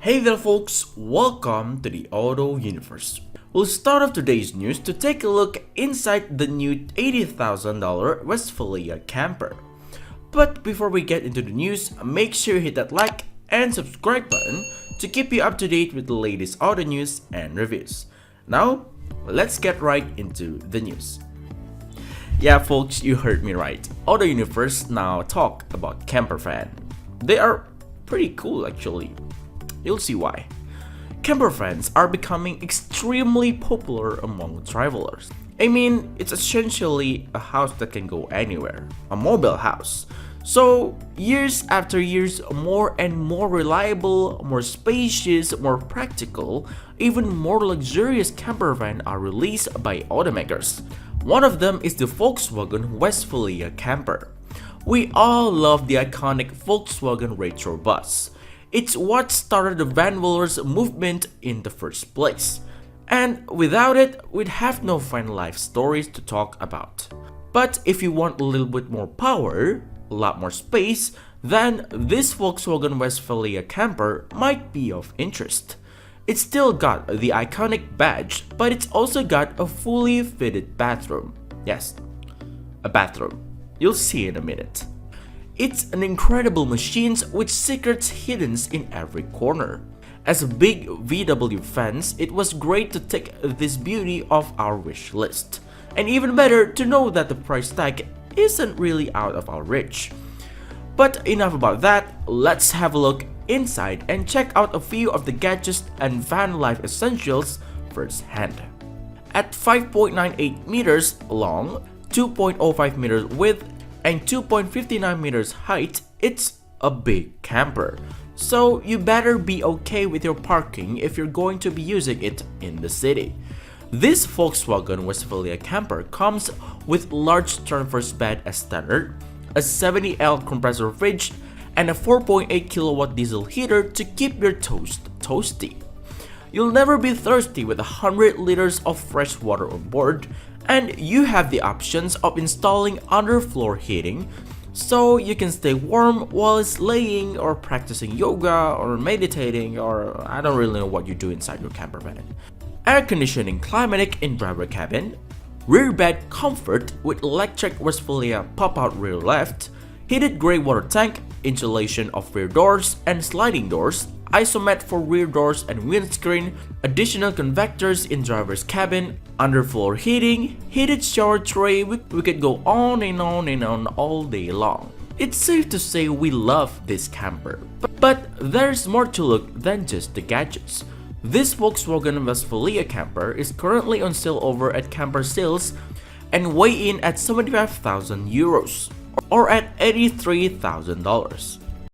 Hey there folks, welcome to the Auto Universe. We'll start off today's news to take a look inside the new $80,000 Westfalia Camper. But before we get into the news, make sure you hit that like and subscribe button to keep you up to date with the latest auto news and reviews. Now, let's get right into the news. Yeah folks, you heard me right. Auto Universe now talk about campervan. They are pretty cool actually. You'll see why. Campervans are becoming extremely popular among travelers. I mean, it's essentially a house that can go anywhere, a mobile house. So, years after years, more and more reliable, more spacious, more practical, even more luxurious campervan are released by automakers. One of them is the Volkswagen Westfalia Camper. We all love the iconic Volkswagen Retro Bus. It's what started the vandwellers movement in the first place. And without it, we'd have no fun life stories to talk about. But if you want a little bit more power, a lot more space, then this Volkswagen Westfalia Camper might be of interest. It's still got the iconic badge, but it's also got a fully fitted bathroom. Yes, a bathroom. You'll see in a minute. It's an incredible machine with secrets hidden in every corner. As big VW fans, it was great to take this beauty off our wish list. And even better to know that the price tag isn't really out of our reach. But enough about that, let's have a look inside and check out a few of the gadgets and van life essentials firsthand. At 5.98 meters long, 2.05 meters width, and 2.59 meters height, it's a big camper. So you better be okay with your parking if you're going to be using it in the city. This Volkswagen Westfalia Camper comes with large stern-first bed as standard, a 70L compressor fridge, and a 4.8 kilowatt diesel heater to keep your toast toasty. You'll never be thirsty with 100 liters of fresh water on board, and you have the options of installing underfloor heating so you can stay warm while sleighing or practicing yoga or meditating, or I don't really know what you do inside your campervan. Air conditioning climatic in driver cabin, rear bed comfort with electric Westfalia pop-out rear lift, heated grey water tank, insulation of rear doors and sliding doors, isomet for rear doors and windscreen, additional convectors in driver's cabin, underfloor heating, heated shower tray. We could go on and on and on all day long. It's safe to say we love this camper. But there's more to look than just the gadgets. This Volkswagen Westfalia Camper is currently on sale over at Camper Sales and weigh in at 75,000 euros or at $83,000.